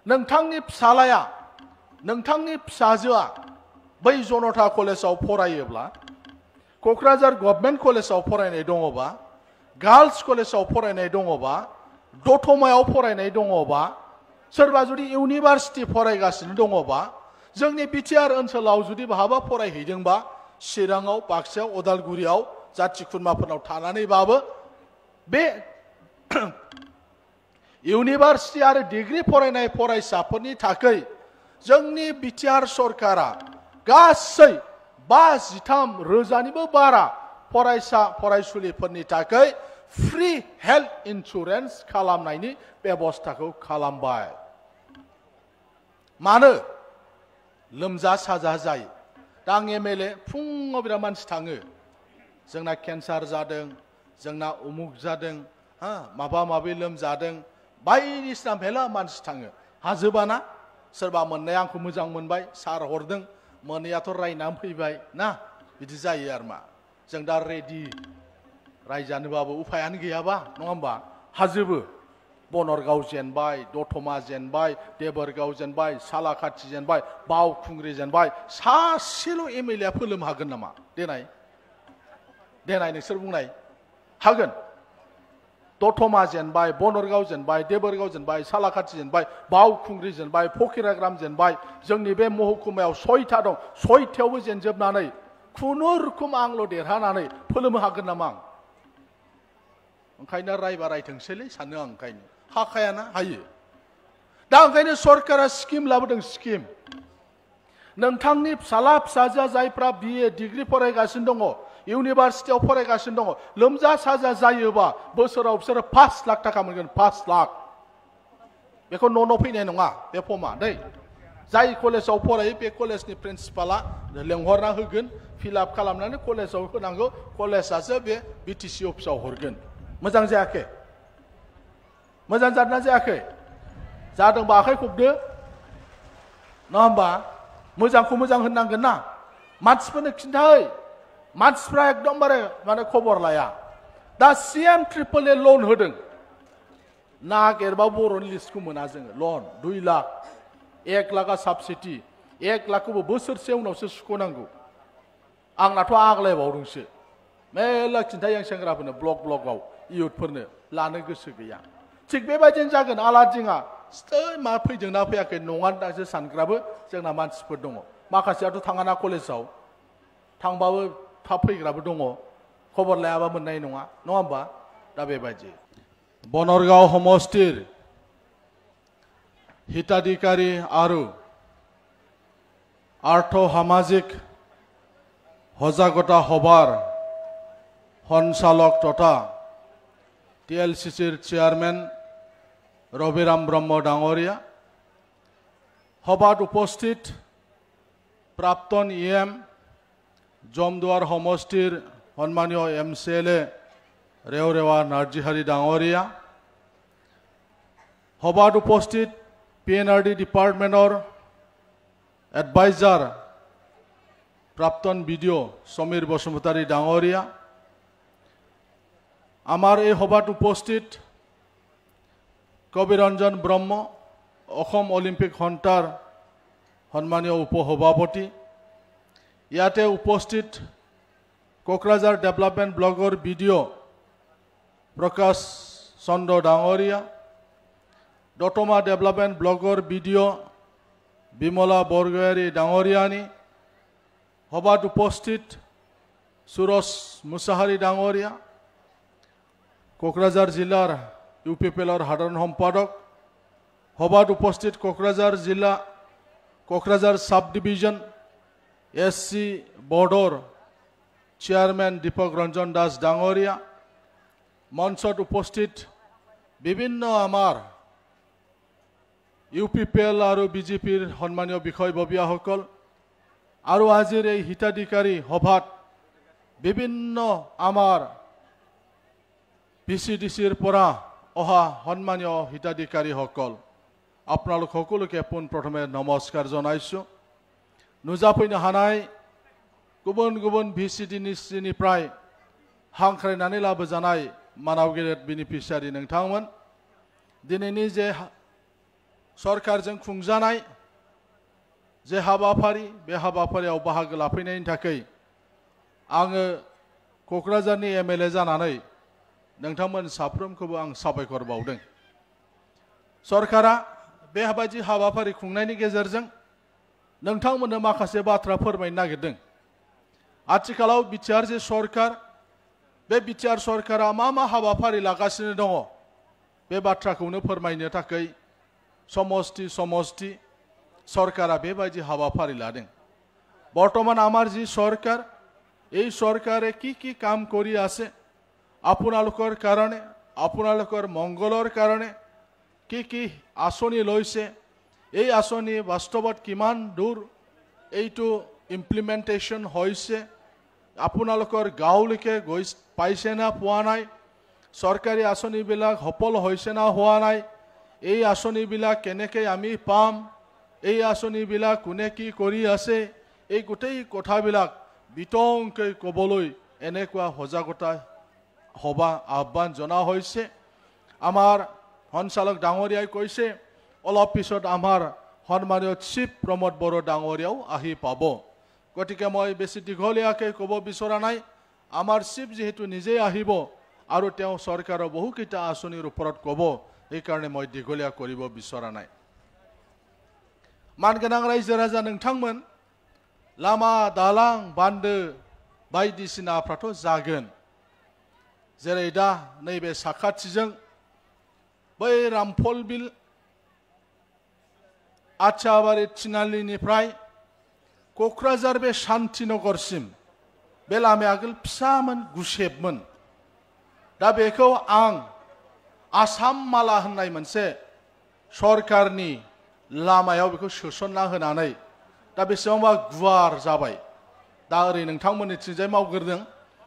नोंथांनि फिसालाया नोंथांनि फिसाजोआ बै जनता कलेजाव फरायोब्ला क'क्राझार गभर्नमेन्ट कलेजाव फरायनाय दङबा गार्लस कलेजाव फरायनाय दङबा दतमायाव फरायनाय दङबा सोरबा जुदि इउनिभार्सिटि फरायगासिनो दङबा जोंनि बिटिआर ओनसोलाव जुदि बहाबा फरायहैदोंबा चिराङाव बाक्सायाव उदालगुरियाव जाथि खुरमाफोरनाव थानानैबाबो बे इउनिभार्सिटि आरो डिग्री फरायनाय फरायसाफोरनि थाखाय जोंनि बिटिआर सरकारा गासै 53 रोजानिबो बारा फरायसा फरायसुलिफोरनि थाखाय फ्री हेल्थ इन्सुरेन्स खालामनायनि बेबस्थाखौ खालामबाय। मानो लोमजा साजा जायो दा आं एमएलए फुङाव बिराद मानसि थाङो जोंना केन्सार जादों जोंना उमुक जादों माबा माबि लोमजादों बायदिसिना मेला मानसि थाङो हाजोबाना सोरबा मोननाया आंखौ मोजां मोनबाय सार हरदों मोनैयाथ' रायनानै फैबाय ना बिदि जायो आरो मा जों दा रेडि रायजानोबाबो उफायानो गैयाबा नङा होमबा हाजोबो बनरगाव जेनबाय दतमा जेनबाय देबोरगाव जेनबाय सालाकाथि जेनबाय बावखुंग्रि जेनबाय सासेल' एमएलए फोलोम हागोन नामा देनाय नोंसोर बुंनाय हागोन दतमा जेनबाय बनरगाव जेनबाय देबोरगाव जेनबाय सालाकाथि जेनबाय बावखुंग्रि जेनबाय फकिराग्राम जेनबाय जोंनि बे महकुमायाव 6था दं 6थायावबो जेनजोबनानै खुनुरुखुम आंल' देरहानानै फोलोमनो हागोन नामा आं ओंखायनो रायबा रायथोंसैलै सानो आं ओंखायनो हाखायाना हायो दा ओंखायनो सरकारा स्किम लाबोदों स्किम नोंथांनि फिसाला फिसाजोआ जायफ्रा बिए डिग्री फरायगासिनो दङ इउनिभार्सिटियाव फरायगासिनो दङ लोमजा साजा जायोबा बोसोराव बिसोरो 5 लाख थाखा मोनगोन 5 लाख बेखौ न' फैनाय नङा बे फर्मा दै जाय कलेजाव फरायो बे कलेजनि प्रिन्सिपाला लेंहरना होगोन फिलआप खालामनानै कलेजाव होनांगौ कलेजासो बे बिटिसि अफिसाव हरगोन मोजां जायाखै मोजां जादोंना जायाखै जादोंबा आखाइ खबदो नङा होमबा मोजांखौ मोजां होननांगोन ना मानसिफोरनो खिन्थाहै मानसिफ्रा एकदमबारे माने खबर लाया दा CM ट्रिपल ए लन होदों नागिरबा बर'नि लिस्टखौ मोना जोङो लन 2 लाख 1 लाखा साबसिडि 1 लाखखौबो बोसोरसे उनावसो सुख'नांगौ आंनाथ' आग्लायबावदोंसो मेला खिन्थायो आं सेंग्राफोरनो ब्लगाव इयुथफोरनो लानो गोसो गैया थिग बेबायदिनो जागोन आलादिङा मा फैदोंना फैयाखै नङा दासो सानग्राबो जोंना मानसिफोर दङ माखासेयाथ' थाङाना कलेजाव थांबाबो थाब फैग्राबो दङ खबर लायाबा मोननाय नङा होमबा दा बेबायदि बनरगाव समष्टिर हिताधिकारी आरो आर्थ सामाजिक सजागता सभार सञ्चालक तथा TLCCर चेयारमैन रबिराम ब्रह्म डांगरिया सभात उपस्थित प्राक्तन EM जमदुवार समष्टिर सन्मानीय MCLA रेवरेवा नार्जिहारी डांगरिया सभात उपस्थित PNRD डिपार्टमेंटर एडवाइजर प्राक्तन BDO समीर बसुमतारी डांगरिया आमार এই সভাত উপস্থিত কবিরঞ্জন ব্রহ্ম অসম অলিম্পিক সন্থাৰ সন্মানীয় উপসভাপতি ইয়াতে উপস্থিত কোকৰাঝাৰ ডেভেলপমেন্ট ব্লকৰ BDO প্ৰকাশ চন্দ্ৰ ডাঙৰীয়া দতমা ডেভেলপমেন্ট ব্লকৰ BDO বিমলা বৰগয়াৰী ডাঙৰীয়ানী সভাত উপস্থিত সুৰজ মুছাহাৰী ডাঙৰীয়া কোকৰাঝাৰ জিলাৰ UPPLৰ সাধাৰণ সম্পাদক সভাত উপস্থিত কোকৰাঝাৰ সাব ডিভিজন SC বৰ্ডৰ চেয়াৰম্যান দীপক ৰঞ্জন দাস ডাঙৰীয়া মঞ্চত উপস্থিত বিভিন্ন আমাৰ UPPL আৰু BJPৰ সন্মানীয় বিষয়ববীয়াসকল আৰু আজিৰ এই হিতাধিকাৰী সভাত বিভিন্ন আমাৰ PCDCৰ পৰা অহা সন্মানীয় হিতাধিকাৰীসকল আপোনালোক সকলোকে পোনপ্ৰথমে নমস্কাৰ জনাইছো নুজাফৈनो हानाय गुबुन गुबुन VCDनिफ्राय हांख्रायनानै लाबोजानाय मानाव गेदेर बेनिफिसियारि नोंथांमोन दिनैनि जे सरकारजों खुंजानाय जे हाबाफारि बे हाबाफारियाव बाहागो लाफैनायनि थाखाय आङो क'क्राझारनि एमएलए जानानै नोंथांमोन साफ्रोमखौबो आं साबायखर बावदों। सरकारा बेबायदि हाबाफारि खुंनायनि गेजेरजों नोंथांमोननो माखासे बाथ्रा फोरमायनो नागिरदों। आथिखालाव बिटिआर जे सरकार बे बिटिआर सरकारा मा हाबाफारि लागासिनो दङ बे बाथ्राखौनो फोरमायनो थाखाय समष्टि सरकारा बेबायदि हाबाफारि लादों। বর্তমান আমার যে সরকার এই সরকারে কি কাম কৰি আছে আপোনালোকৰ কাৰণে আপোনালোকৰ মংগলৰ কাৰণে কি আঁচনি লৈছে এই আঁচনি বাস্তৱত কিমান দূৰ এইটো ইমপ্লিমেন্টেশন হৈছে আপোনালোকৰ গাঁৱলৈকে গৈ পাইছে না পোৱা নাই সরকারি আঁচনিবিলাক সফল হৈছে না হোৱা নাই এই আঁচনিবিলাক কেনেকৈ আমি পাম এই আঁচনিবিলাক কোনে কি কৰি আছে এই গোটেই কথাবিলাক বিতংকৈ ক'বলৈ এনেকুৱা সজাগতা হবা আহ্বান জনা হৈছে। আমাৰ সঞ্চালক ডাঙৰীয়াই কৈছে অলপ পিছত আমাৰ সন্মানীয় চিফ প্ৰমোদ বড়ো ডাঙৰীয়াও আহি পাব। গতিকে মই বেছি দীঘলীয়াকৈ ক'ব বিচৰা নাই। আমাৰ চিফ যেহেতু নিজে আহিব আৰু তেওঁ চৰকাৰৰ বহুকেইটা আঁচনিৰ ওপৰত ক'ব এইকাৰণে মই দীঘলীয়া কৰিব বিচৰা নাই। মানগোনাं ৰাইজো ৰাজা नोंथांमोन लामा दालां बान्दो बायदिसिनाफ्राथ' जागोन जेरै दा नैबे साखाथिजों बै रामफल बिल आथियाबारि थिनालिनिफ्राय क'क्राझार बे शान्तिनगरसिम बे लामाया आगोल फिसामोन गुसेबमोन दा बेखौ आं आसाम माला होननाय मोनसे सरकारनि लामायाव बेखौ सोसनना होनानै दा बेसेबांबा गुवार जाबाय दा ओरै नोंथांमोननिथिंजाय मावग्रोदों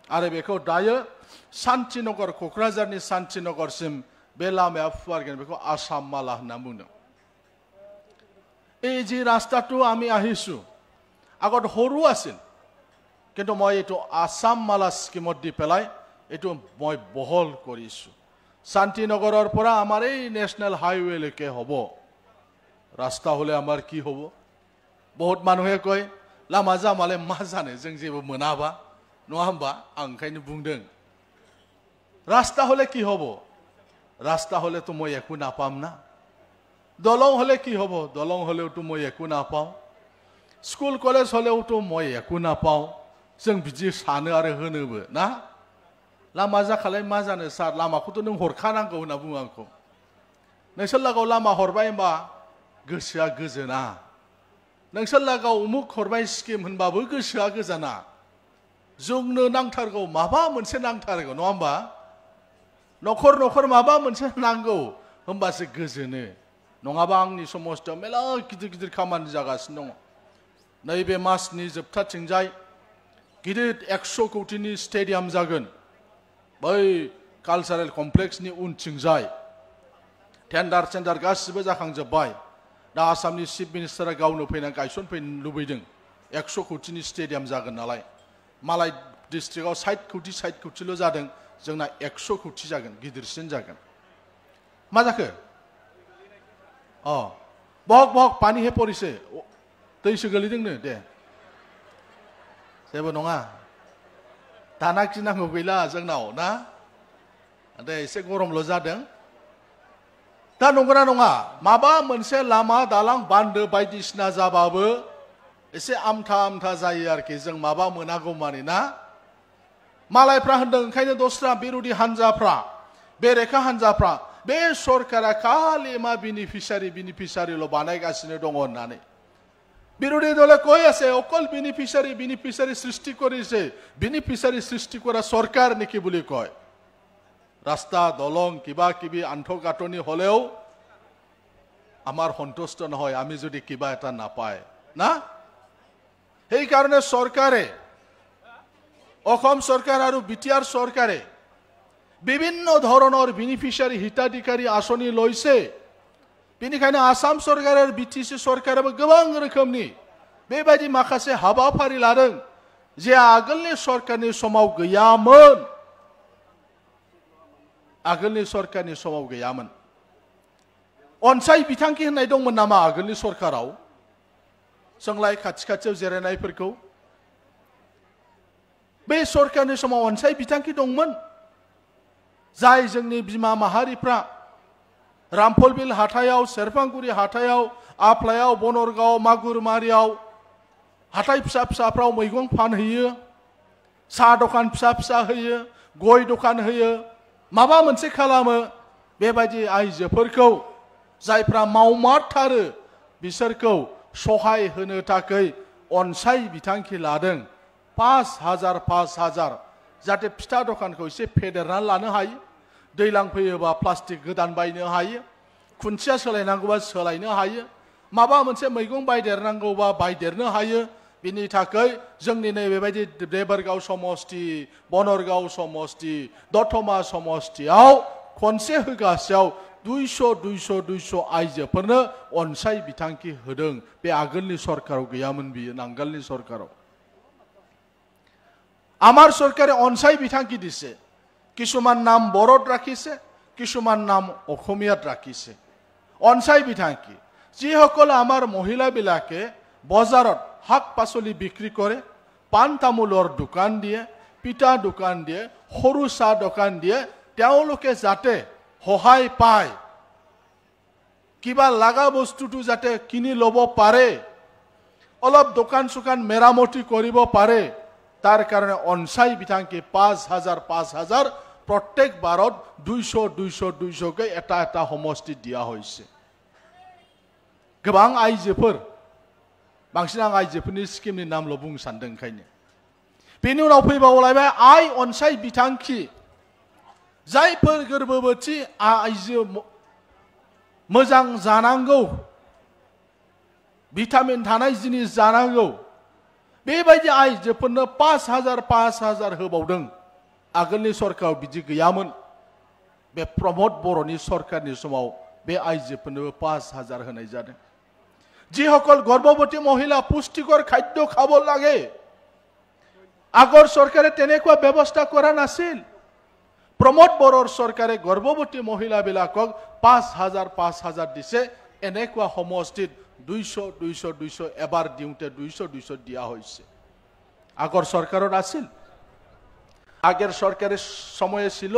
आरो बेखौ दायो शान्तिनगर क'क्राझारनि शान्तिनगरसिम बे लामाया फुवारगोन बेखौ आसाम माला होनना बुंदों। এই যে ৰাস্তাটো আমি আহিছো আগত সৰু আছিল কিন্তু মই এইটো আসাম মালা স্কিমত দি পেলাই এইটো মই বহল কৰিছো। শান্তিনগৰৰ পৰা আমাৰ এই নেশনেল হাইৱে লৈকে হ'ব। ৰাস্তা হলে আমাৰ কি হ'ব বহুত মানুহে কয় লামা জামালে मा जानो जों जेबो मोनाबा नङा होमबा आं ओंखायनो बुंदों रास्ता হলে কি হ'ব रास्ता হলে তো মই একো নাপাম না দলং হলে কি হ'ব দলং হলেও তো মই একো নাপাও স্কুল কলেজ হলেও তো মই একো নাপাও जों बिदि सानो आरो होनोबो ना लामा जाखालाय मा जानो सार लामाखौथ' नों हरखानांगौ होनना बुङो आंखौ नोंसोर लागाव लामा हरबाय होनबा गोसोआ गोजोना नोंसोर लागाव उमुक हरबाय स्किम होनबाबो गोसोआ गोजाना जोंनो नांथारगौ माबा मोनसे नांथारगौ नङा होमबा न'खर माबा मोनसे नांगौ होमबासो गोजोनो नङाबा आंनि समस्थियाव मेला गिदिर खामानि जागासिनो दङ। नैबे मासनि जोबथाथिंजाय गिदिर 100 कौटिनि स्टेडियाम जागोन बै कालचारेल कमप्लेक्सनि उनथिंजाय टेन्डार गासिबो जाखांजोब्बाय दा आसामनि चिफ मिनिस्टारा गावनो फैना गायसनफैनो लुबैदों 100 कौटिनि स्टेडियाम जागोन नालाय मालाय डिस्ट्रिक्टआव 60 कौटिल' जादों जोंना 100 कौटि जागोन गिदिरसिन जागोन। मा जाखो बहक पानी हे परिसे दैसो गोलैदोंनो दे जेबो नङा दाना गिनांगौ गैला जोंनाव ना दे एसे गरमल' जादों दा नंगौना नङा माबा मोनसे लामा दालां बान्दो बायदिसिना जाबाबो एसे आमथा जायो आरोखि जों माबा मोनागौ माने ना मालायफ्रा होनदों ओंखायनो दस्रा बिरोधी हान्जाफ्रा बेरेखा हान्जाफ्रा बे सरकारा खालि मा बेनिफिसारिल' बानायगासिनो दङ होननानै বিরোধী দলে কই আছে অকল বেনিফিসারি সৃষ্টি করেছে বেনিফিসারি সৃষ্টি করা সরকার নাকি বলে কয় রাস্তা দলং কিবা কিবি আন্তঃগাঁথনি হলেও আমার সন্তুষ্ট নহয় আমি যদি কিবা এটা নাপায় না এই কারণে সরকারে অসম সরকার আর বিটিআর সরকারে বিভিন্ন ধরনের বেনিফিসারি হিতাধিকারী আঁচনি লইছে बेनिखायनो आसाम सरकारा बिटिसि सरकाराबो गोबां रोखोमनि बेबायदि माखासे हाबाफारि लादों जे आगोलनि सरकारनि समाव गैयामोन अनसाय बिथांखि होननाय दंमोन नामा आगोलनि सरकाराव जोंलाय खाथि खाथियाव जिरायनायफोरखौ बे सरकारनि समाव अनसाय बिथांखि दंमोन जाय जोंनि बिमा माहारिफ्रा रामफलबिल हाथायाव सेरफांगुरि हाथायाव आफलायाव बनरगाव मागुरमारियाव हाथाय फिसा फिसाफ्राव मैगं फानहैयो साहा दखान फिसा फिसा होयो गय दखान होयो माबा मोनसे खालामो बेबायदि आइजोफोरखौ जायफ्रा मावमारथारो बिसोरखौ सहाय होनो थाखाय अनसाय बिथांखि लादों 5,000 जाहाथे फिथा दखानखौ एसे फेदेरनानै लानो हायो दैलां फैयोबा प्लास्टिक गोदान बायनो हायो खुन्थिया सोलायनांगौबा सोलायनो हायो माबा मोनसे मैगं बायदेरनांगौबा बायदेरनो हायो बिनि थाखाय जोंनि नैबेबायदि देबरगाव समस्ति बनरगाव समस्ति दतमा समस्तियाव खनसे होगासेयाव 200 आइजोफोरनो अनसाय बिथांखि होदों बे आगोलनि सरकाराव गैयामोन बियो नांगालनि सरकाराव আমার সরকারে অনসাই বিথাঙ্কি দিছে কিছুমান নাম বড়ত রাখিছে কিছুমান নাম অসমীয়াত রাখিছে অনসাই বিথাঙ্কি যিসকল আমাৰ মহিলাবিলাকে বজাৰত শাক পাচলি বিক্ৰী কৰে পান তামোলৰ দোকান দিয়ে পিঠা দোকান দিয়ে সৰু চাহ দোকান দিয়ে তেওঁলোকে যাতে সহায় পায় কিবা লাগা বস্তুটো যাতে কিনি ল'ব পাৰে অলপ দোকান সুকান মেৰামতি কৰিব পাৰে তার কারণে অনসাই বিথাঙ্কি 5,000 প্রত্যেক বারত 200 কে এটা এটা সমষ্টি দিয়া হয়েছে गोबां आइजोफोर बांसिन आं आइजोफोरनि स्किमनि नामल' बुंनो सानदों ओंखायनो बेनि उनाव फैबावलायबाय आइ अनसाय बिथांखि जायफोर गोर्बोबती आइजो मोजां जानांगौ भिटामिन थानाय जिनिस जानांगौ बेबायदि आइजोफोरनो 5,000 होबावदों आगोलनि सरकाराव बिदि गैयामोन बे प्रमोद बर'नि सरकारनि समाव बे आइजोफोरनो 5,000 होनाय जादों যিসকল গর্ভবতী মহিলা পুষ্টিকৰ খাদ্য খাব লাগে আগৰ চৰকাৰে তেনেকুৱা ব্যৱস্থা কৰা নাছিল প্ৰমোদ বৰৰ চৰকাৰে গৰ্ভবতী মহিলাবিলাকক 5,000 দিছে এনেকুৱা সমষ্টিত 200 এবাৰ দিওঁতে 200 দিয়া হৈছে আগৰ চৰকাৰত আছিল আগের সরকারের সময়ে ছিল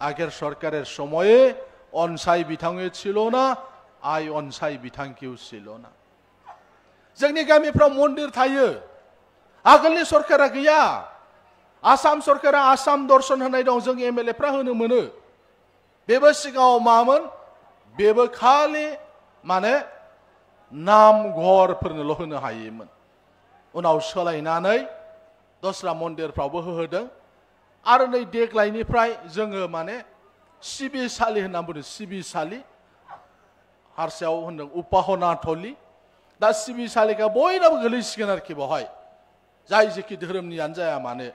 আগের সরকারের সময়ে অনসাই বিথাঙ্গে ছিল না आइ अनसाय बिथांखिও ছিল না जोंनि गामिफ्राव मन्दिर थायो आगोलनि सरकारा गैया आसाम सरकारा आसाम दर्शन होनाय दं जों एमएलएफ्रा होनो मोनो बेबो सिगाङाव मामोन बेबो खालि माने नाम घरफोरनोल' होनो हायोमोन उनाव सोलायनानै दस्रा मन्दिरफ्रावबो होहोदों आरो नै देग्लायनिफ्राय जोङो माने सिबिसालि होनना बुङो सिबिसालि हारसायाव होनदों उपाहना थलि दा सिबिसालिका बयनाबो गोलैसिगोन आरोखि बेवहाय जाय जेखि धोरोमनियानो जाया मानो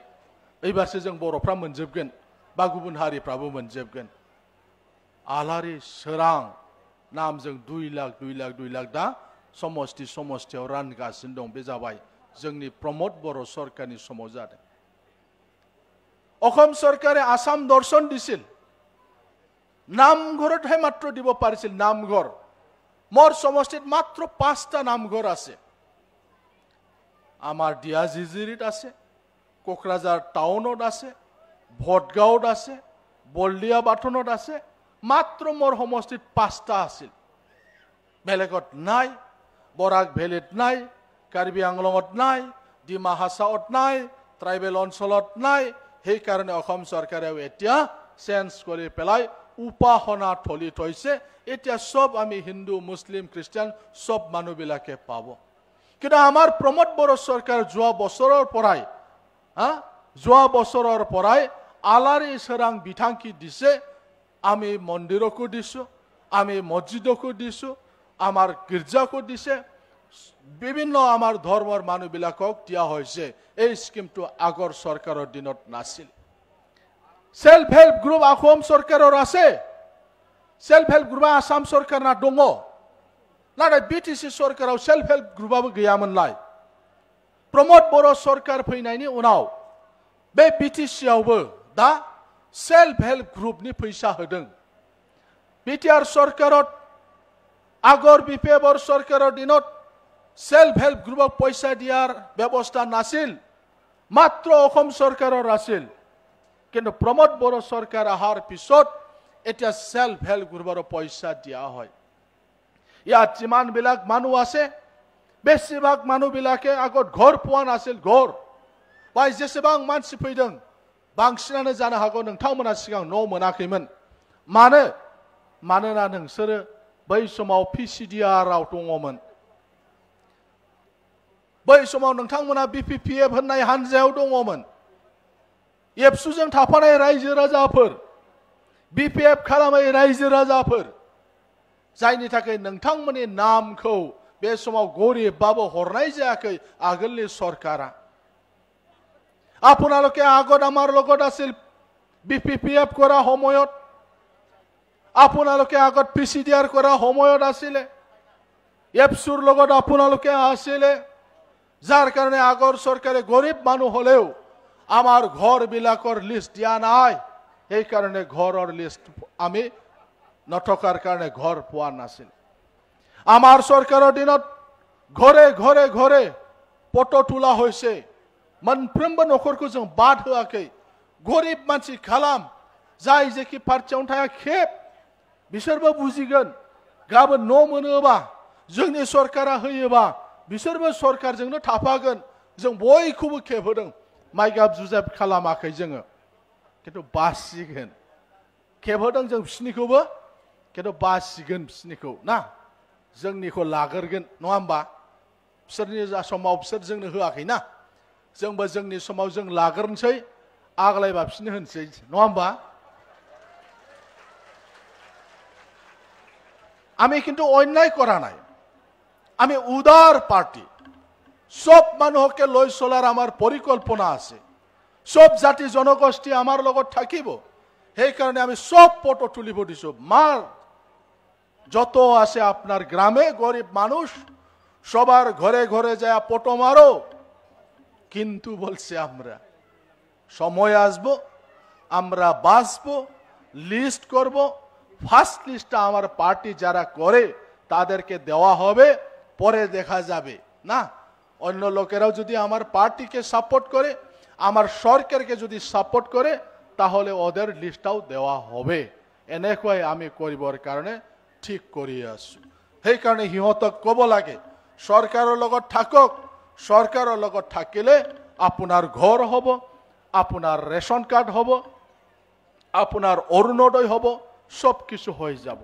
एबारसो जों बर'फ्रा मोनजोबगोन बा गुबुन हारिफ्राबो मोनजोबगोन आलारि सोरां नामजों 2 लाख दा समस्तियाव रानगासिनो दं बे जाबाय जोंनि प्रमोद बर' सरकारनि समाव जादों অসম চৰকাৰে আসাম দৰ্শন দিছিল নামঘৰতহে মাত্ৰ দিব পাৰিছিল নামঘৰ মোৰ সমষ্টিত মাত্ৰ 5টা নামঘৰ আছে আমাৰ ডিয়াজিজিৰিত আছে কোকৰাঝাৰ টাউনত আছে ভটগাঁৱত আছে বলদিয়া বাথনত আছে মাত্ৰ মোৰ সমষ্টিত 5টা আছিল বেলেগত নাই বৰাক ভেলিত নাই কাৰ্বি আংলঙত নাই ডিমা হাছাওত নাই ট্ৰাইবেল অঞ্চলত নাই সেই কাৰণে অসম চৰকাৰে এতিয়া চেঞ্জ কৰি পেলাই উপাসনা থলি থৈছে এতিয়া সব আমি হিন্দু মুসলিম খ্ৰীষ্টান সব মানুহবিলাকে পাব কিন্তু আমাৰ প্ৰমোদ বড়ো চৰকাৰ যোৱা বছৰৰ পৰাই আলাৰি সোৰাং বিথাংকি দিছে আমি মন্দিৰকো দিছো আমি মছজিদকো দিছো আমাৰ গীৰ্জাকো দিছে বিভিন্ন আমাৰ ধৰ্মৰ মানুহবিলাকক দিয়া হৈছে এই স্কিমটো আগৰ চৰকাৰৰ দিনত নাছিল सेल्फ हेल्प ग्रुप आसाम सरकाराव আছে सेल्फ हेल्प ग्रुपआ आसाम सरकारना दङ नाथाय बिटिसि सरकाराव सेल्फ हेल्प ग्रुपआबो गैयामोनलाय प्रमोद बर' सरकार फैनायनि उनाव बे बिटिसिआवबो दा सेल्फ हेल्प ग्रुपनि फैसा होदों बिटिआर सरकाराव আগৰ বিপিএফৰ চৰকাৰৰ দিনত সেলফ হেল্প গ্ৰুপক পইচা দিয়াৰ ব্যৱস্থা নাছিল, মাত্ৰ অসম চৰকাৰৰ আছিল। কিন্তু প্ৰমোদ বড়ো চৰকাৰ অহাৰ পিছত এতিয়া সেলফ হেল্প গ্ৰুপৰ পইচা দিয়া হয়। ইয়াত যিমানবিলাক মানুহ আছে বেছিভাগ মানুহবিলাকে আগত ঘৰ পোৱা নাছিল। ঘৰ বাই যেसेबां मानसि फैदों बांसिनानो जानो हागौ नोंथांमोना सिगां न' मोनाखैमोन। मानोना नोंसोरो बै समाव PCDR-आव दङमोन। बै समाव नोंथांमोना BPPF होननाय हानजायाव दङमोन। एबसुजों थाफानाय रायजो राजाफोर, BPF खालामै रायजो राजाफोर, जायनि थाखाय नोंथांमोननि नामखौ बे समाव गरिबबाबो हरनाय जायाखै आगोलनि सरकारा। আপোনালোকে আগত আমাৰ লগত আছিল BPPF কৰা সময়ত, আপোনালোকে আগত PCDR কৰা সময়ত আছিলে, এবছুৰ লগত আপোনালোকে আছিলে, যাৰ কাৰণে আগৰ চৰকাৰে গৰীব মানুহ হলেও আমাৰ ঘৰবিলাকৰ লিষ্ট দিয়া নাই। এই কাৰণে ঘৰৰ লিষ্ট আমি নথকাৰ কাৰণে ঘৰ পোৱা নাছিল। আমাৰ চৰকাৰৰ দিনত ঘৰে ঘৰে ঘৰে ফটো তোলা হৈছে। मोनफ्रोमबो न'खरखौ जों बाद होआखै। गरिब मानसि खालाम, जाय जेखि पार्टियावनो थाया खेब, बिसोरबो बुजिगोन। गाबोन न' मोनोबा जोंनि सरकारा होयोबा बिसोरबो सरकारजोंनो थाफागोन। जों बयखौबो खेबहोदों, माइगाब जुजाब खालामाखै जोङो, खिन्थु बासिगोन। खेबहोदों जों बिसिनिखौबो, खिन्थु बासिगोन बिसिनिखौ ना, जोंनिखौ लागोरगोन, नङा होमबा? बिसोरनि समाव बिसोर जोंनो होआखै ना, जोंबो जोंनि समाव जों लागोरनोसै, आग्लायबा बिसोरनो होनोसै, नङा होमबा? আমি কিন্তু অন্যায় কৰা নাই। আমি উদার পার্টি, সব মানুহকে লৈ চলাৰ আমাৰ পৰিকল্পনা আছে। সব জাতি জনগোষ্ঠী আমাৰ লগত থাকিব, সেইকাৰণে আমি সব ফটো তুলিব দিছো। মার যত আছে আপনার গ্রামে গরিব মানুষ সবার ঘরে ঘরে যায় ফটো মারো। কিন্তু বলছে আমরা সময় আসবো, আমরা বাঁচবো, লিস্ট করব। ফার্স্ট লিস্টটা আমার পার্টি যারা করে তাদেরকে দেওয়া হবে, পরে দেখা যাবে না। অন্য লোকেরাও যদি আমার পার্টিকে সাপোর্ট করে, আমার সরকারকে যদি সাপোর্ট করে, তাহলে ওদের লিস্টটাও দেওয়া হবে। এনেকৈ আমি কৰিবৰ কাৰণে ঠিক কৰি আছো। সেই কাৰণে সিহঁতক ক'ব লাগে সরকারের লগত থাকক। সরকারের লগত থাকিলে আপনার ঘর হব, আপনার রেশন কার্ড হব, আপনার অৰুণোদয় হব, সব কিছু হয়ে যাব।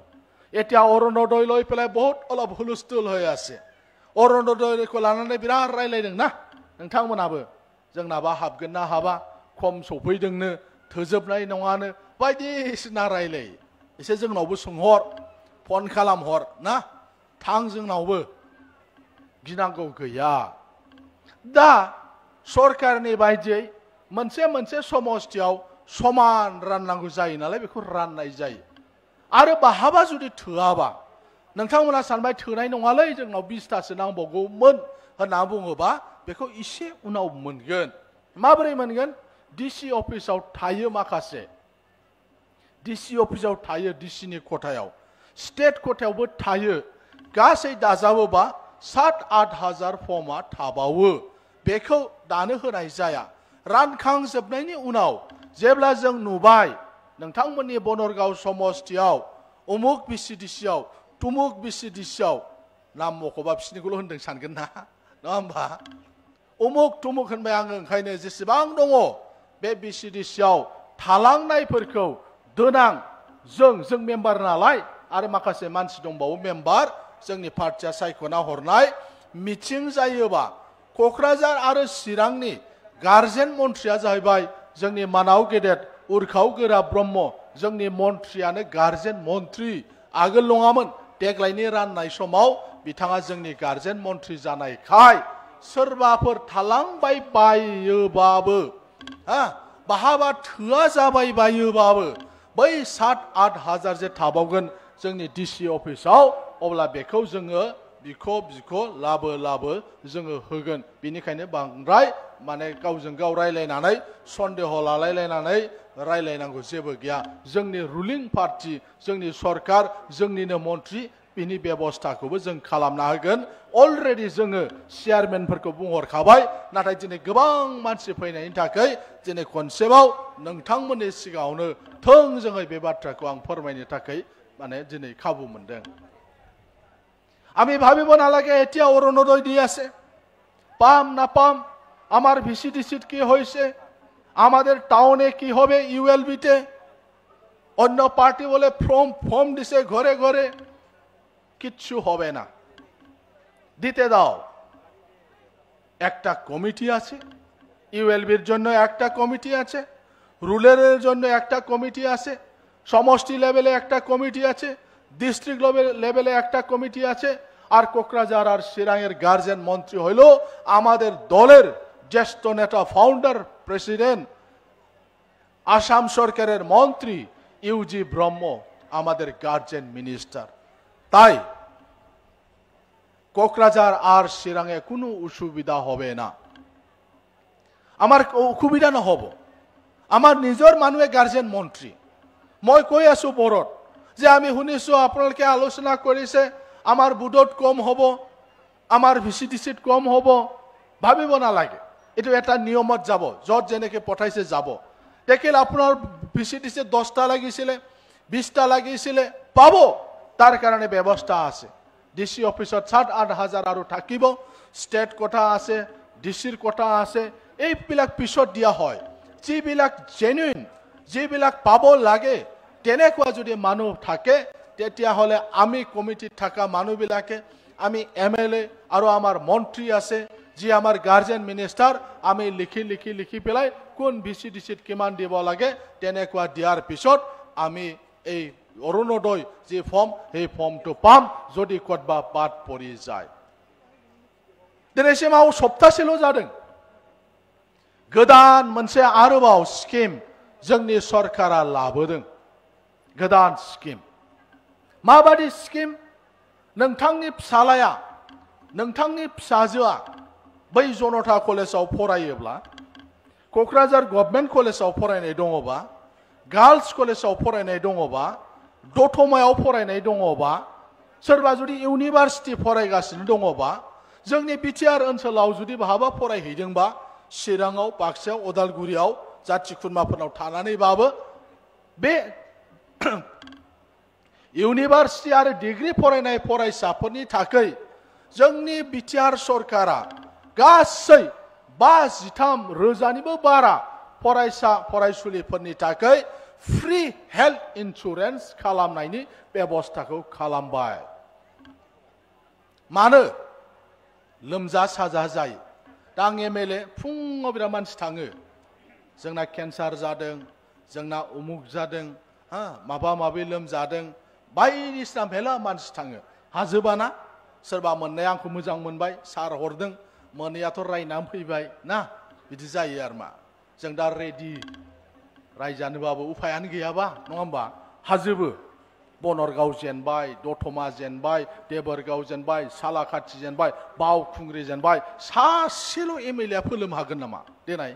এতিয়া অৰুণোদয় লৈ পেলাই বহুত অলপ হুলস্থুল হৈ আছে। অৰুণোদয়खौ লানাनै বিराद रायलायदों ना नोंथांमोनाबो। जोंनाबा हाबगोन ना हाबा, खम सफैदोंनो, थोजोबनाय नङानो, बायदिसिना रायलायो। एसे जोंनावबो सोंहर, फन खालामहर ना, थां जोंनावबो, गिनांगौ गैया। दा सरकारनि बायदियै मोनसे मोनसे समस्थियाव समान राननांगौ जायो नालाय, बेखौ राननाय जायो। आरो बाहाबा जुदि थोआबा, नोंथांमोना सानबाय थोनाय नङालै जोंनाव 20तासो नांबावगौमोन होनना बुङोबा, बेखौ एसे उनाव मोनगोन। माबोरै मोनगोन? डिसि अफिसाव थायो माखासे, डिसि अफिसाव थायो, डिसिनि खथायाव, स्टेट खथायावबो थायो। गासै दाजाबोबा 7-8 हाजार फर्मा थाबावो। बेखौ दानो होनाय जाया। रानखांजोबनायनि उनाव जेब्ला जों नुबाय नोंथांमोननि बनरगाव समस्थियाव उमुक बिसिडिसियाव तुमुक बिसिडिसियाव, नाम मख'बा बिसिनिखौल' होनदों सानगोन ना, नङा होमबा? उमुक तुमुक होनबाय आङो, ओंखायनो जेसेबां दङ बे बिसिडिसियाव थालांनायफोरखौ दोनां जों मेम्बार नालाय, आरो माखासे मानसि दंबावो मेम्बार, जोंनि पार्टिया सायख'ना हरनाय। मिटिं जायोबा क'क्राझार आरो चिरांनि गार्जेन मन्थ्रिया जाहैबाय जोंनि मानाव गेदेर उर्खाव गोरा ब्रह्म। जोंनि मन्थ्रियानो गार्जेन मन्थ्रि, आगोल नङामोन, देग्लायनि राननाय समाव बिथाङा जोंनि गार्जेन मन्थ्रि जानायखाय सोरबाफोर थालांबाय बायोबाबो, बाहाबा थोआ जाबाय बायोबाबो, बै 7-8 हाजार जे थाबावगोन जोंनि डिसि अफिसाव, अब्ला बेखौ जोङो बिख' लाबो जोङो होगोन। बेनिखायनो बांद्राय माने गावजों गाव रायलायनानै सन्देह लालायलायनानै रायलायनांगौ जेबो गैया। जोंनि रुलिं पार्टी, जोंनि सरकार, जोंनिनो मन्थ्रि बिनि बेबस्थाखौबो जों खालामना होगोन अलरेडि जोङो चेयारमेनफोरखौ बुंहरखाबाय नाथाय दिनै गोबां मानसि फैनायनि थाखाय दिनै खनसेबाव नोंथांमोननि सिगाङावनो थोंजोङै बे बाथ्राखौ आं फोरमायनो थाखाय মানে দিনে খাবু মন্দেং আমি ভাবিব নালাগে এতিয়া অরুণোদয় দি আছে পাম না পাম আমার ভিসিডিসিট কি হয়েছে আমাদের টাউনে কি হবে ইউএলবিতে অন্য পার্টি বলে ফর্ম দিছে ঘরে ঘরে কিচ্ছু হবে না দিতে দাও একটা কমিটি আছে ইউএলবির জন্য একটা কমিটি আছে রুরালের জন্য একটা কমিটি আছে সমষ্টি লেভেলে একটা কমিটি আছে ডিস্ট্রিক্ট লেভেলে একটা কমিটি আছে আর কোকরাঝার আর শিরাঙের গার্জিয়ান মন্ত্রী হইল আমাদের দলের জ্যেষ্ঠ নেতা ফাউন্ডার প্রেসিডেন্ট আসাম সরকারের মন্ত্রী ইউজি ব্রহ্ম আমাদের গার্জিয়ান মিনিস্টার তাই কোকরাঝার আর শিরাঙে কোনো অসুবিধা হবে না আমার অসুবিধা নহব আমার নিজের মানুহে গার্জিয়ান মন্ত্রী মই কৈ আছো বৰত যে আমি শুনিছো আপোনালোকে আলোচনা কৰিছে আমাৰ বুডত কম হ'ব আমাৰ ভিসিডিসিট কম হ'ব ভাবিব নালাগে এটো এটা নিয়মত যাব যত যেনেকে পঠাইছে যাব দেখিল আপোনাৰ ভিসিডিসিট 10টা লাগিছিল 20টা লাগিছিল পাব তাৰ কাৰণে ব্যৱস্থা আছে ডিসি অফিসত 7-8 আৰু থাকিব ষ্টেট কোটা আছে ডিসিৰ কোটা আছে এই বিলাক পিছত দিয়া হয় যিবিলাক জেনুইন যিবিলাক পাব লাগে তেনেকুৱা যদি মানুহ থাকে তেতিয়া হলে আমি কমিটিত থাকা মানুহবিলাকে আমি এমএলএ আৰু আমাৰ মন্ত্ৰী আছে যি আমাৰ গাৰ্জিয়ান মিনিষ্টাৰ আমি লিখি পেলাই কোন ভিসিডিসিট কিমান দিব লাগে তেনেকুৱা দিয়াৰ পিছত আমি এই অৰুণোদয় যে ফর্ম এই ফর্মটো পাম যদি কতবা বাদ পৰি যায় दिनैसिमाव सप्तासेल' जादों गोदान मोनसे आरोबाव स्किम जोंनि सरकारा लाबोदों गोदान स्किम माबादि स्किम नोंथांनि फिसालाया नोंथांनि फिसाजोआ बै जनता कलेजाव फरायोब्ला कक्राझार गभर्नमेन्ट कलेजाव फरायनाय दङबा गार्लस कलेजाव फरायनाय दङबा दतमायाव फरायनाय दङबा सोरबा जुदि इउनिभार्सिटी फरायगासिनो दङबा जोंनि बिटिआर ओनसोलाव जुदि बहाबा फरायहैदोंबा चिराङाव बाक्सायाव उदालगुरियाव जाथि खुरमाफोरनाव थानानैबाबो बे इउनिभार्सिटी आरो डिग्री फरायनाय फरायसाफोरनि थाखाय जोंनि बिटिआर सरकारा गासै 53,000निबो बारा फरायसा फरायसुलिफोरनि थाखाय फ्री हेल्थ इन्सुरेन्स खालामनायनि बेबस्थाखौ खालामबाय मानो लोमजा साजा जायो दा आं एमएलए फुङाव बिराद मानसि थाङो जोंना केन्सार जादों जोंना उमुक जादों माबा माबि लोमजादों बायदिसिना मेला मानसि थाङो हाजोबाना सोरबा मोननाया आंखौ मोजां मोनबाय सार हरदों मोनैयाथ' रायनानै फैबाय ना बिदि जायो आरो मा जों दा रेडि रायजानोबाबो उफायानो गैयाबा नङा होमबा हाजोबो बनरगाव जेनबाय दतमा जेनबाय देबरगाव जेनबाय सालाखाथि जेनबाय बावखुंग्रि जेनबाय सासेल' एमएलए फोलोम हागोन नामा देनाय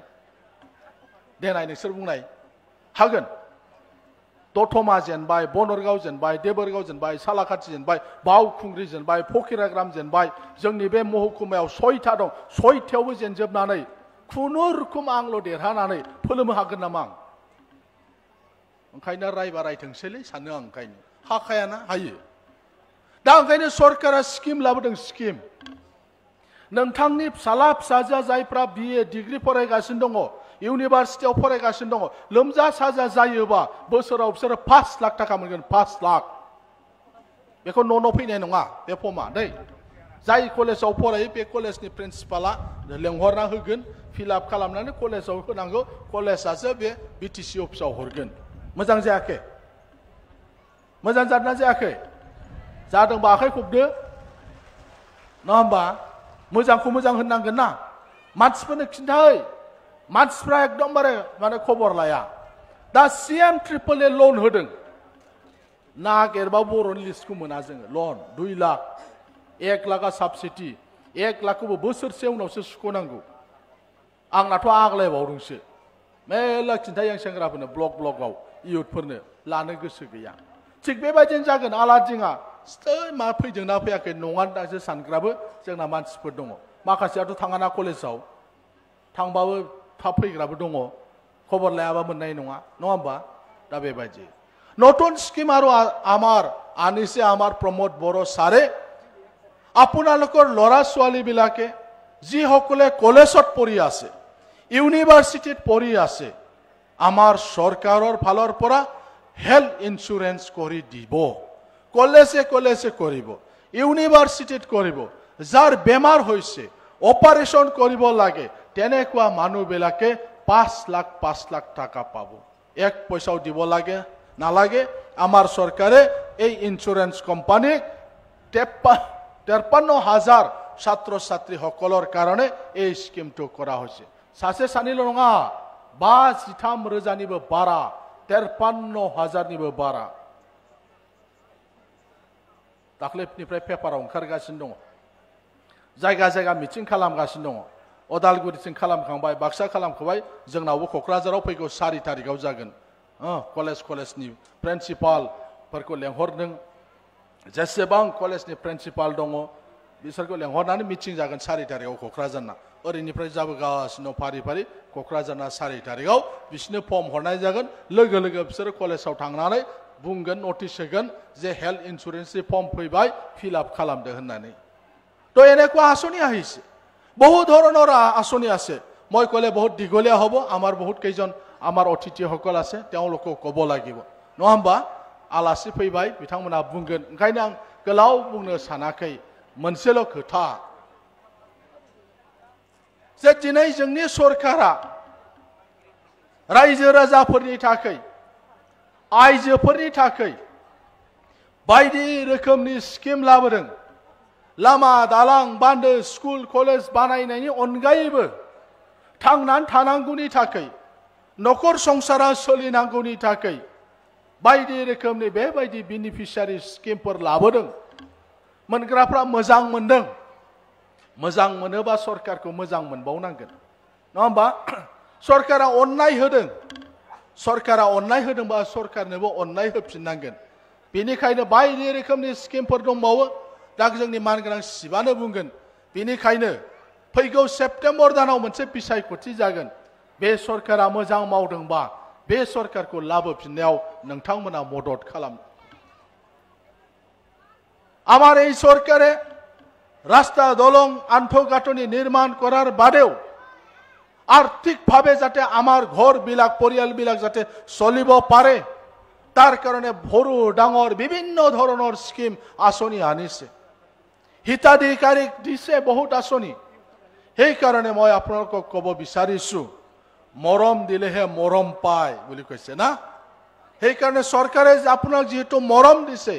नोंसोर बुंनाय हागोन दतमा जेनबाय बनरगाव जेनबाय देबरगाव जेनबाय सालाखाथि जेनबाय बावखुंग्रि जेनबाय फकिराग्राम जेनबाय जोंनि बे महकुमायाव 6टा दं 6थायावबो जेनजोबनानै खुनुरुखुम आंल' देरहानानै फोलोम हागोन नामा आं ओंखायनो रायबा रायथोंसैलै सानो आं ओंखायनो हाखायाना हायो दा ओंखायनो सरकारा स्किम लाबोदों स्किम नोंथांनि फिसाला फिसाजोआ जायफ्रा बिए डिग्री फरायगासिनो दङ इउनिभार्सिटियाव फरायगासिनो दङ लोमजा साजा जायोबा बोसोराव बिसोरो 5 लाख थाखा मोनगोन 5 लाख बेखौ न' फैनाय नङा बे फर्मा दै जाय कलेजाव फरायो बे कलेजनि प्रिन्सिपाला लेंहरना होगोन फिलआप खालामनानै कलेजाव होनांगौ कलेजासो बे बिटिसि अफिसाव हरगोन मोजां जायाखै मोजां जादोंना जायाखै जादोंबा आखाइ खबदो नङा होमबा मोजांखौ मोजां होननांगोन ना मानसिफोरनो खिन्थाहै मानसिफ्रा एकदमबारे माने खबर लाया दा CM ट्रिपल A लन होदों नागिरबा बर'नि लिस्टखौ मोना जोङो लन 2 लाख 1 लाखा साबसिडि 1 लाखखौबो बोसोरसे उनावसो सुख'नांगौ आंनाथ' आग्लायबावदोंसो मेला खिन्थायो आं सेंग्राफोरनो ब्लकआव इयुथफोरनो लानो गोसो गैया थिग बेबायदिनो जागोन आलादिङा मा फैदोंना फैयाखै नङा दासो सानग्राबो जोंना मानसिफोर दङ माखासेयाथ' थाङाना कलेजाव थांबाबो थाब फैग्राबो दङ खबर लायाबा मोननाय नङा होमबा दा बेबायदि নতুন স্কিম আৰু আমাৰ আনিছে আমাৰ প্ৰমোদ বড়ো ছাৰে আপোনালোকৰ ল'ৰা ছোৱালীবিলাকে যিসকলে কলেজত পঢ়ি আছে ইউনিভাৰ্চিটিত পঢ়ি আছে আমাৰ চৰকাৰৰ ফালৰ পৰা হেল্থ ইন্সুৰেন্স কৰি দিব কলেজে কলেজে কৰিব ইউনিভাৰ্চিটিত কৰিব যাৰ বেমাৰ হৈছে অপাৰেশ্যন কৰিব লাগে তেনেকুৱা মানুহবিলাকে 5 লাখ টাকা পাব এক পইচাও দিব লাগে নালাগে আমাৰ চৰকাৰে এই ইন্সুৰেন্স কোম্পানীক 53,000 ছাত্ৰ ছাত্ৰী সকলৰ কাৰণে এই স্কিমটো কৰা হৈছে সাসে সানিল নङा 53,000 নিবো বাৰা 53,000 নিবো বাৰা दाख्लैनिफ्राय पेपाराव ओंखारगासिनो दङ जायगा जायगा मिटिं खालामगासिनो दङ अदालगुरिथिं खालामखांबाय बाक्सा खालामखांबाय जोंनावबो क'क्राझाराव फैगौ 4 तारिखआव जागोन कलेजनि प्रिन्सिपालफोरखौ लेंहरदों जेसेबां कलेजनि प्रिन्सिपाल दङ बिसोरखौ लेंहरनानै मिटिं जागोन 4 तारिखआव क'क्राझारना ओरैनिफ्राय जाबोगासिनो फारि फारि क'क्राझारना 4 तारिखआव बिसोरनो फर्म हरनाय जागोन लोगो लोगो बिसोर कलेजाव थांनानै बुंगोन नोटिस होगोन जे हेल्थ इन्सुरेन्सनि फर्म फैबाय फिल आप खालामदो होननानै তো এনেকুৱা আঁচনি আহিছে বহু ধৰণৰ আঁচনি আছে মই কলে বহুত দীঘলীয়া হ'ব আমাৰ বহুত কেইজন আমাৰ অতিথিসকল আছে তেওঁলোকক ক'ব লাগিব নহ होमबा आलासि फैबाय बिथांमोना बुंगोन ओंखायनो आं गोलाव बुंनो सानाखै मोनसेल' खोथा जे दिनै जोंनि सरकारा रायजो राजाफोरनि थाखाय आइजोफोरनि थाखाय बायदि रोखोमनि स्किम लाबोदों लामा दालां बान्दो स्कुल कलेज बानायनायनि अनगायैबो थांनानै थानांगौनि थाखाय नखर संसारा सोलिनांगौनि थाखाय बायदि रोखोमनि बेबायदि बेनिफिशियारि स्किमफोर लाबोदों मोनग्राफ्रा मोजां मोनदों मोजां मोनोबा सरकारखौ मोजां मोनबावनांगोन नङा होमबा सरकारा अननाय होदों सरकारा अननाय होदोंबा सरकारनोबो अननाय होफिननांगोन बेनिखायनो बायदि रोखोमनि स्किमफोर दंबावो दा जोंनि मानगोनां सिबानो बुंगोन बेनिखायनो फैगौ सेप्तेम्बर दानाव मोनसे बिसायख'थि जागोन बे सरकारा मोजां मावदोंबा बे सरकारखौ लाबोफिननायाव नोंथांमोना मदद खालाम আমার এই সরকারে রাস্তা দলং আন্তঃগাঁথনি নির্মাণ করার বাদেও আর্থিকভাবে যাতে আমার ঘর বিলাক পরিয়াল বিলাক যাতে চলিব পারে তার কারণে সৰু ডাঙৰ বিভিন্ন ধৰণৰ স্কিম আঁচনি আনিছে হিতাধিকাৰীক দিছে বহুত আঁচনি সেই কাৰণে মই আপোনালোকক ক'ব বিচাৰিছো মৰম দিলেহে মৰম পায় বুলি কৈছে না সেই কাৰণে চৰকাৰে আপোনাক যেহেতু মৰম দিছে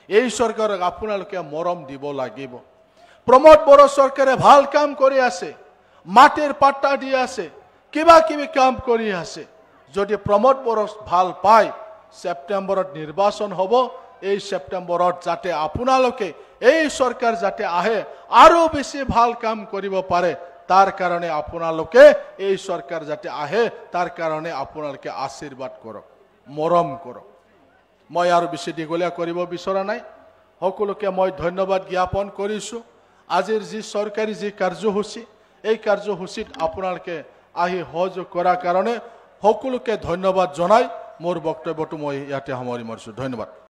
এই চৰকাৰক আপোনালোকে মৰম দিব লাগিব প্ৰমোদ বড়ো চৰকাৰে ভাল কাম কৰি আছে মাটিৰ পাট্টা দি আছে কিবা কিবি কাম কৰি আছে যদি প্ৰমোদ বড়ো ভাল পায় সেপ্টেম্বৰত নিৰ্বাচন হ'ব এই সেপ্টেম্বৰত যাতে আপোনালোকে এই চৰকাৰ যাতে আহে আৰু বেছি ভাল কাম কৰিব পাৰে তাৰ কাৰণে আপোনালোকে এই চৰকাৰ যাতে আহে তাৰ কাৰণে আপোনালোকে আশীৰ্বাদ কৰক মৰম কৰক মই আৰু বেছি দীঘলীয়া কৰিব বিচৰা নাই সকলোকে মই ধন্যবাদ জ্ঞাপন কৰিছো আজিৰ যি চৰকাৰী যি কাৰ্যসূচী এই কাৰ্যসূচীত আপোনালোকে আহি সহযোগ কৰাৰ কাৰণে সকলোকে ধন্যবাদ জনাই মোৰ বক্তব্যটো মই ইয়াতে সামৰি মাৰিছো ধন্যবাদ